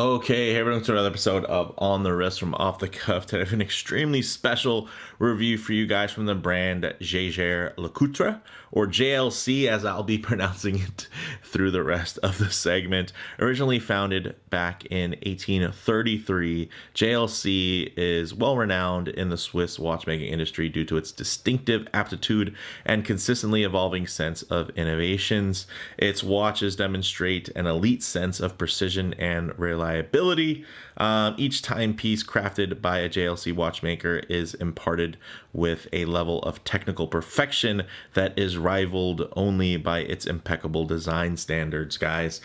Okay, hey everyone, to another episode of On the Wrist from Off the Cuff. Today I have an extremely special review for you guys from the brand Jaeger Coultre, or JLC as I'll be pronouncing it through the rest of the segment. Originally founded back in 1833, JLC is well renowned in the Swiss watchmaking industry due to its distinctive aptitude and consistently evolving sense of innovations. Its watches demonstrate an elite sense of precision and reliability. Each timepiece crafted by a JLC watchmaker is imparted with a level of technical perfection that is rivaled only by its impeccable design standards, guys.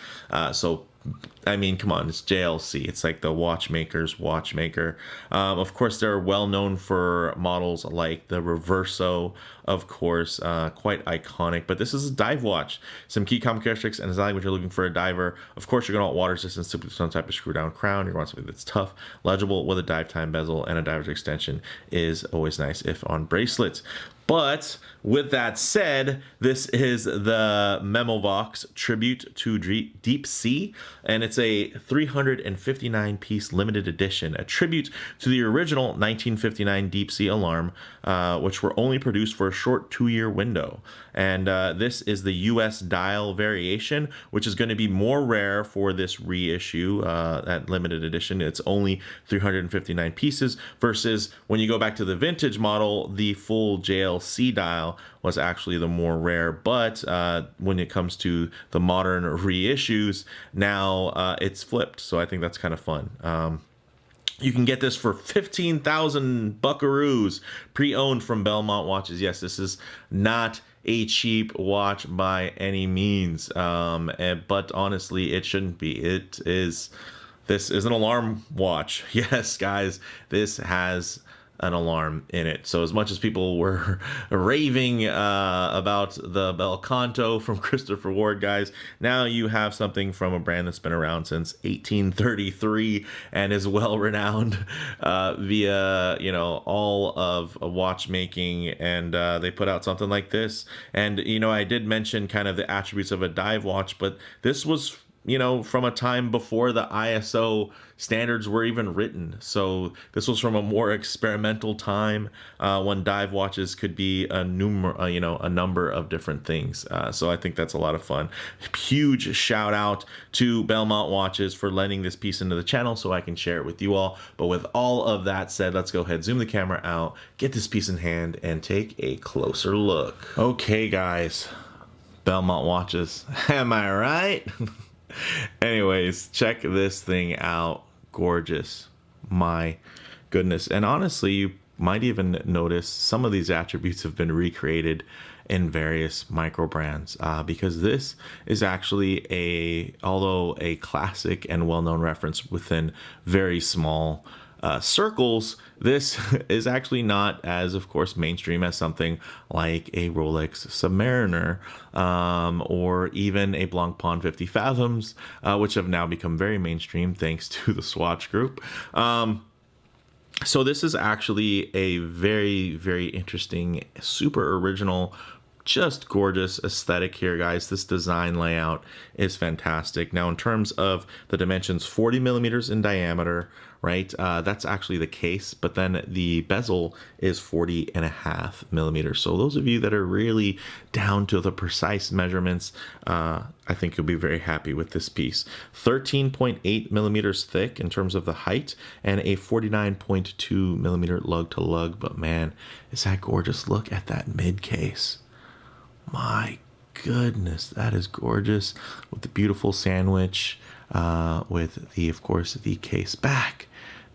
I mean, come on, it's JLC. It's like the watchmaker's watchmaker. Of course, they're well known for models like the Reverso, of course, quite iconic. But this is a dive watch. Some key common characteristics and design, which you're looking for a diver. Of course, you're going to want water resistance, simply some type of screw down crown. You're going to want something that's tough, legible with a dive time bezel, and a diver's extension is always nice if on bracelets. But with that said, this is the Memovox Tribute to Deep Sea, and it's a 359-piece limited edition, a tribute to the original 1959 Deep Sea alarm, which were only produced for a short 2-year window. And this is the US dial variation, which is going to be more rare for this reissue, that limited edition. It's only 359 pieces versus when you go back to the vintage model, the full JLC dial was actually the more rare. But when it comes to the modern reissues, now it's flipped. So I think that's kind of fun. You can get this for 15,000 buckaroos pre-owned from Belmont Watches. Yes, this is not a cheap watch by any means, but honestly, it shouldn't be. This is an alarm watch. Yes, guys, this has an alarm in it. So as much as people were raving about the Bel Canto from Christopher Ward, guys, now you have something from a brand that's been around since 1833 and is well renowned via, all of watchmaking, and they put out something like this. And I did mention kind of the attributes of a dive watch, but this was from a time before the ISO standards were even written. So this was from a more experimental time when dive watches could be a number of different things. So I think that's a lot of fun. Huge shout out to Belmont Watches for lending this piece into the channel so I can share it with you all. But with all of that said, let's go ahead, zoom the camera out, get this piece in hand, and take a closer look. Okay, guys, Belmont Watches, am I right? Anyways, check this thing out. Gorgeous. My goodness. And honestly, you might even notice some of these attributes have been recreated in various micro brands, because this is actually although a classic and well-known reference within very small circles, this is actually not as, of course, mainstream as something like a Rolex Submariner, or even a Blancpain 50 Fathoms, which have now become very mainstream thanks to the Swatch Group. So this is actually a very, very interesting, super original, just gorgeous aesthetic here, guys. This design layout is fantastic. Now, in terms of the dimensions, 40 millimeters in diameter, right? That's actually the case, but then the bezel is 40.5 millimeters. So those of you that are really down to the precise measurements, I think you'll be very happy with this piece. 13.8 millimeters thick in terms of the height, and a 49.2 millimeter lug to lug. But man, is that gorgeous. Look at that mid case. My goodness, that is gorgeous, with the beautiful sandwich, with of course, the case back,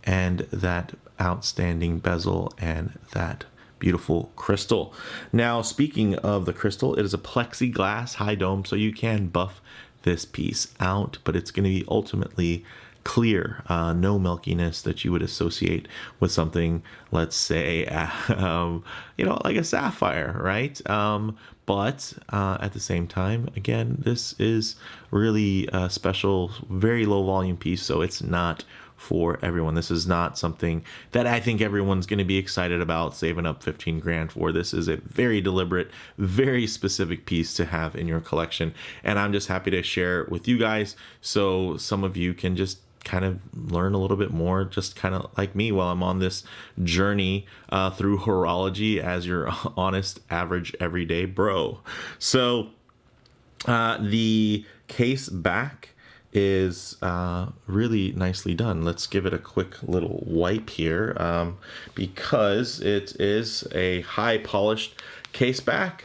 and that outstanding bezel and that beautiful crystal. Now, speaking of the crystal, it is a plexiglass high dome, so you can buff this piece out, but it's going to be ultimately clear, no milkiness that you would associate with something, let's say, like a sapphire, right? But at the same time, again, this is really a special, very low volume piece, so it's not for everyone. This is not something that I think everyone's going to be excited about saving up 15 grand for. This is a very deliberate, very specific piece to have in your collection, and I'm just happy to share it with you guys so some of you can just kind of learn a little bit more, just kind of like me, while I'm on this journey through horology as your honest, average, everyday bro. So the case back is really nicely done. Let's give it a quick little wipe here, because it is a high polished case back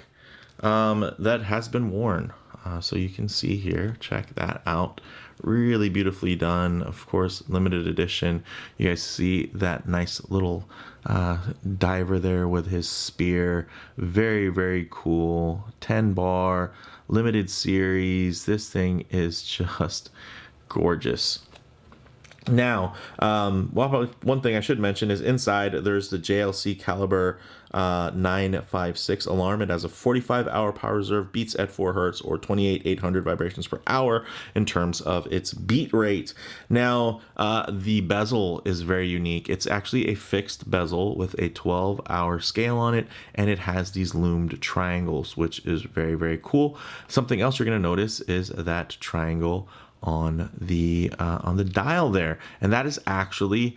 that has been worn. So you can see here, check that out. Really beautifully done. Of course, limited edition. You guys see that nice little diver there with his spear. Very, very cool. 10 bar, limited series. This thing is just gorgeous. Now, one thing I should mention is inside there's the JLC caliber 956 alarm. It has a 45-hour power reserve, beats at 4 hertz or 28,800 vibrations per hour in terms of its beat rate. Now, the bezel is very unique. It's actually a fixed bezel with a 12-hour scale on it, and it has these loomed triangles, which is very, very cool. Something else you're going to notice is that triangle on the dial there, and that is actually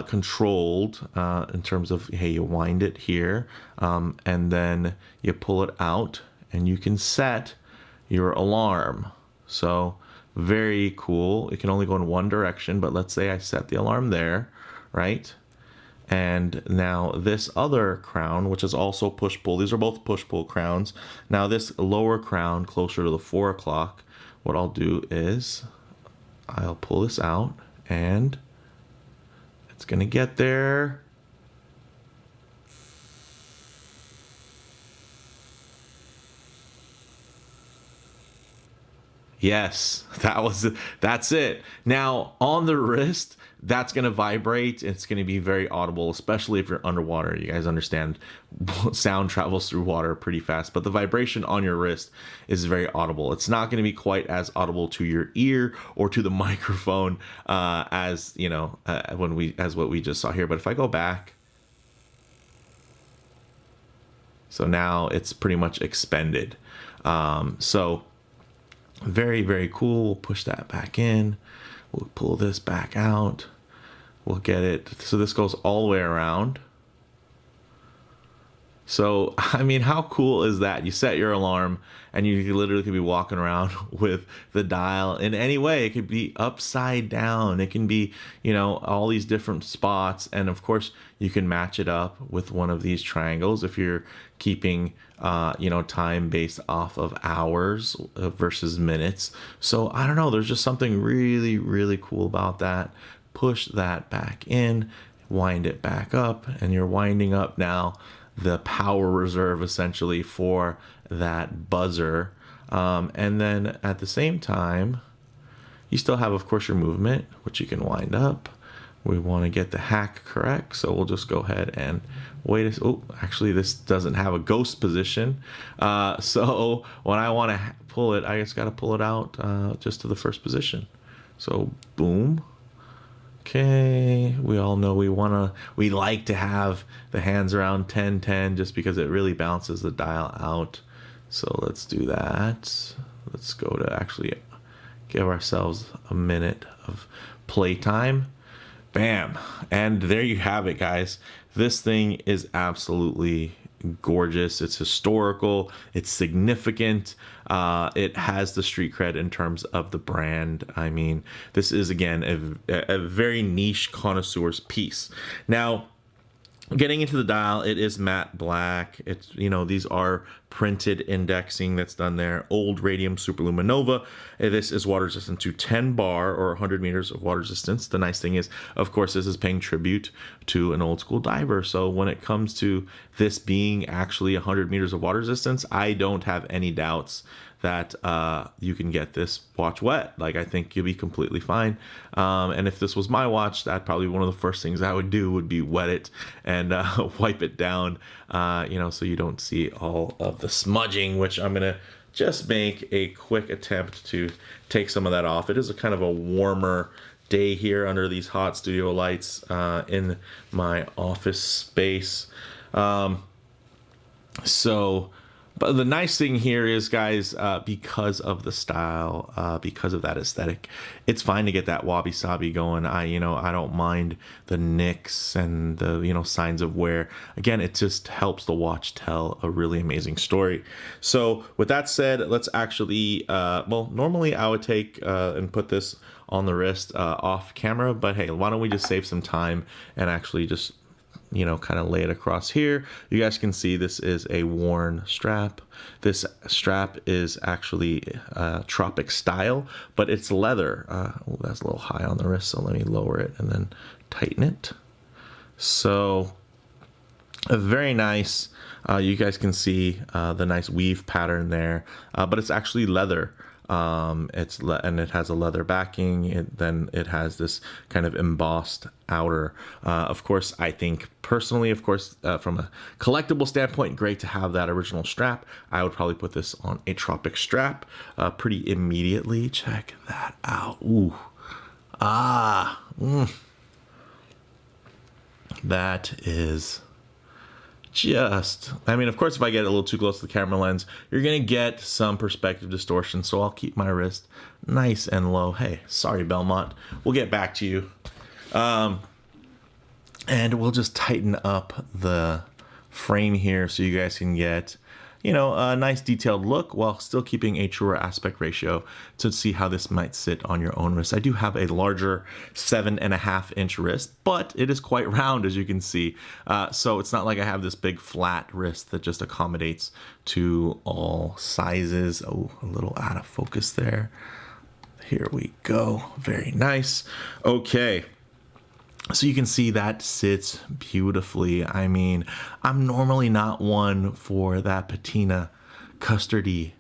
controlled in terms of, hey, you wind it here, and then you pull it out and you can set your alarm. So very cool. It can only go in one direction, but let's say I set the alarm there, right? And now this other crown, which is also push-pull, these are both push-pull crowns. Now this lower crown closer to the 4 o'clock, what I'll do is I'll pull this out and it's going to get there. Yes, that's it. Now on the wrist, that's going to vibrate. It's going to be very audible, especially if you're underwater. You guys understand sound travels through water pretty fast, but the vibration on your wrist is very audible. It's not going to be quite as audible to your ear or to the microphone as, you know, as what we just saw here. But if I go back, so now it's pretty much expended. So very, very cool. We'll push that back in. We'll pull this back out. We'll get it. So this goes all the way around. So, I mean, how cool is that? You set your alarm and you literally could be walking around with the dial in any way. It could be upside down. It can be, you know, all these different spots. And of course, you can match it up with one of these triangles if you're keeping, you know, time based off of hours versus minutes. So I don't know, there's just something really, really cool about that. Push that back in, wind it back up, and you're winding up now the power reserve essentially for that buzzer. And then at the same time, you still have, of course, your movement, which you can wind up. We want to get the hack correct, so we'll just go ahead and wait. Oh, actually, this doesn't have a ghost position. So when I want to pull it, I just got to pull it out just to the first position. So boom. Okay, we all know we like to have the hands around 10-10 just because it really balances the dial out. So let's do that. Let's go to actually give ourselves a minute of playtime. Bam. And there you have it, guys. This thing is absolutely gorgeous. It's historical. It's significant. It has the street cred in terms of the brand. I mean, this is, again, a very niche connoisseur's piece. Now, getting into the dial, it is matte black. It's, you know, these are printed indexing that's done there. Old radium superluminova. This is water resistant to 10 bar or 100 meters of water resistance. The nice thing is, of course, this is paying tribute to an old school diver. So when it comes to this being actually 100 meters of water resistance, I don't have any doubts that you can get this watch wet. Like, I think you'll be completely fine. And if this was my watch, that probably one of the first things I would do would be wet it and wipe it down, you know, so you don't see all of the smudging, which I'm gonna just make a quick attempt to take some of that off. It is a kind of a warmer day here under these hot studio lights in my office space. So But the nice thing here is, guys, because of the style, because of that aesthetic, it's fine to get that wabi-sabi going. I don't mind the nicks and the, signs of wear. Again, it just helps the watch tell a really amazing story. So with that said, let's actually, normally I would take and put this on the wrist off camera, but hey, why don't we just save some time and actually just kind of lay it across here. You guys can see this is a worn strap. This strap is actually tropic style, but it's leather. Oh, that's a little high on the wrist, so let me lower it and then tighten it. So very nice. You guys can see the nice weave pattern there, but it's actually leather. And it has a leather backing. Then it has this kind of embossed outer. Of course, I think personally, of course, from a collectible standpoint, great to have that original strap. I would probably put this on a tropic strap pretty immediately. Check that out. Ooh, that is of course, if I get a little too close to the camera lens, you're gonna get some perspective distortion, so I'll keep my wrist nice and low. Hey, sorry, Belmont, we'll get back to you. And we'll just tighten up the frame here so you guys can get a nice detailed look while still keeping a truer aspect ratio to see how this might sit on your own wrist. I do have a larger 7.5-inch wrist, but it is quite round, as you can see. So it's not like I have this big flat wrist that just accommodates to all sizes. Oh, a little out of focus there. Here we go. Very nice. Okay. So you can see that sits beautifully. I mean, I'm normally not one for that patina custardy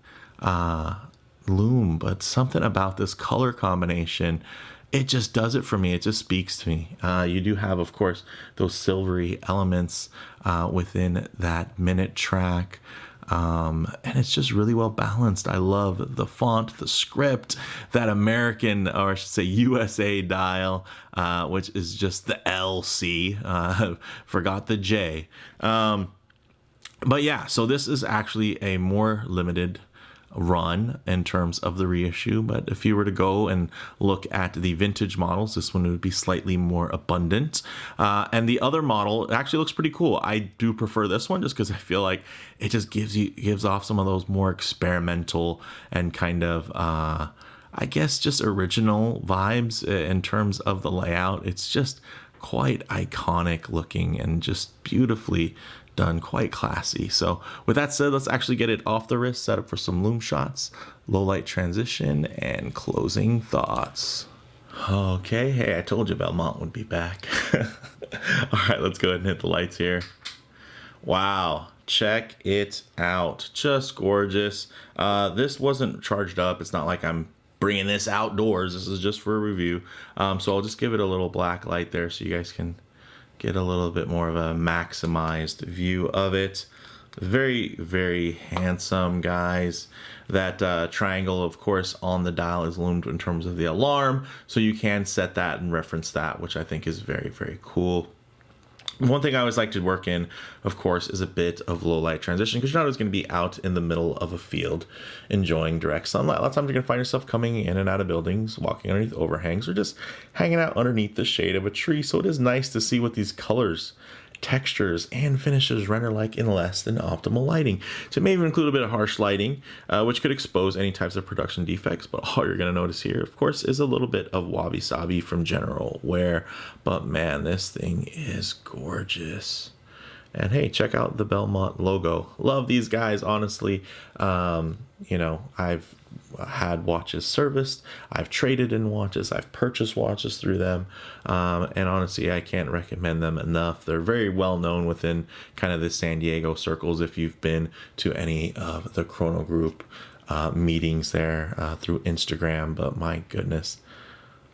loom, but something about this color combination, it just does it for me. It just speaks to me. You do have, of course, those silvery elements within that minute track. And it's just really well balanced. I love the font, the script, that American, or I should say USA dial, which is just the LC. Forgot the J. But yeah, so this is actually a more limited run in terms of the reissue, but if you were to go and look at the vintage models, this one would be slightly more abundant, and the other model actually looks pretty cool. I do prefer this one just because I feel like it just gives off some of those more experimental and kind of I guess just original vibes in terms of the layout. It's just quite iconic looking and just beautifully done, quite classy. So with that said, let's actually get it off the wrist, set up for some loom shots, low light transition, and closing thoughts. Okay, hey, I told you Belmont would be back. All right, let's go ahead and hit the lights here. Wow, check it out. Just gorgeous. This wasn't charged up. It's not like I'm bringing this outdoors. This is just for a review. So I'll just give it a little black light there so you guys can get a little bit more of a maximized view of it. Very, very handsome, guys. That triangle, of course, on the dial is loomed in terms of the alarm, so you can set that and reference that, which I think is very, very cool. One thing I always like to work in, of course, is a bit of low light transition, because you're not always going to be out in the middle of a field enjoying direct sunlight. A lot of times you're going to find yourself coming in and out of buildings, walking underneath overhangs, or just hanging out underneath the shade of a tree. So it is nice to see what these colors, textures, and finishes render like in less than optimal lighting. So it may even include a bit of harsh lighting, which could expose any types of production defects. But all you're going to notice here, of course, is a little bit of wabi-sabi from general wear. But man, this thing is gorgeous. And hey, check out the Belmont logo. Love these guys, honestly. I've had watches serviced, I've traded in watches, I've purchased watches through them, and honestly, I can't recommend them enough. They're very well known within kind of the San Diego circles if you've been to any of the Chrono Group meetings there through Instagram. But my goodness,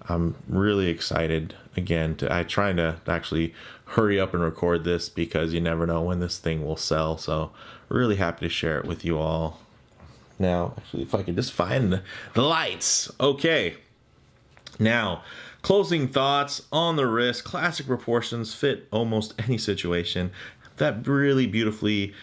I'm really excited again. I'm trying to actually hurry up and record this because you never know when this thing will sell. So really happy to share it with you all. Now, actually, if I can just find the lights. Okay. Now, closing thoughts on the wrist. Classic proportions, fit almost any situation. that really beautifully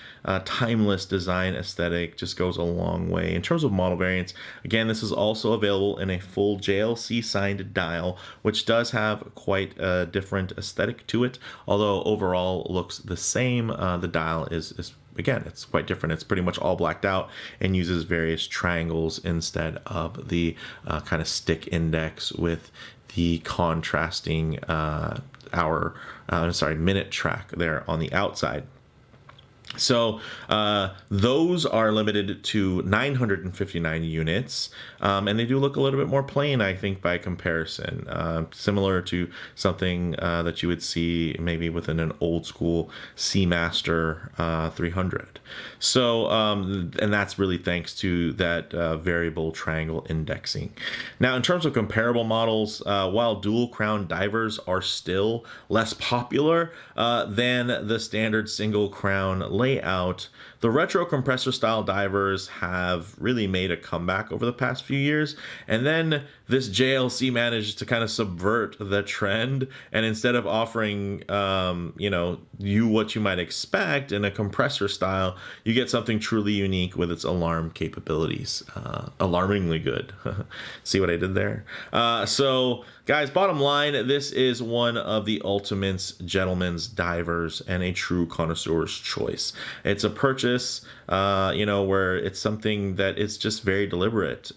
timeless design aesthetic just goes a long way. In terms of model variants, again, this is also available in a full JLC signed dial, which does have quite a different aesthetic to it, although overall looks the same. The dial is again, it's quite different. It's pretty much all blacked out and uses various triangles instead of the kind of stick index with the contrasting minute track there on the outside. So those are limited to 959 units, and they do look a little bit more plain, I think, by comparison, similar to something that you would see maybe within an old school Seamaster 300. So, and that's really thanks to that variable triangle indexing. Now, in terms of comparable models, while dual crown divers are still less popular than the standard single crown layout, the retro compressor style divers have really made a comeback over the past few years. And then this JLC managed to kind of subvert the trend, and instead of offering you what you might expect in a compressor style, you get something truly unique with its alarm capabilities. Alarmingly good. See what I did there? So guys, bottom line, this is one of the ultimate's gentleman's divers and a true connoisseur's choice. It's a purchase, where it's something that is just very deliberate.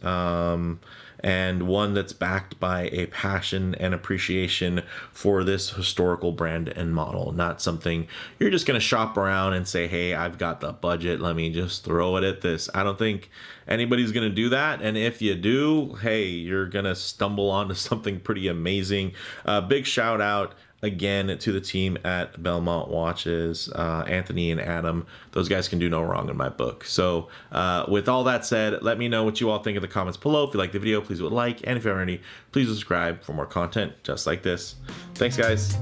And one that's backed by a passion and appreciation for this historical brand and model. Not something you're just going to shop around and say, hey, I've got the budget, let me just throw it at this. I don't think anybody's going to do that. And if you do, hey, you're going to stumble onto something pretty amazing. Big shout out again to the team at Belmont Watches, Anthony and Adam. Those guys can do no wrong in my book. So with all that said, let me know what you all think in the comments below. If you like the video, please would like, and if you haven't already, please subscribe for more content just like this. Thanks, guys.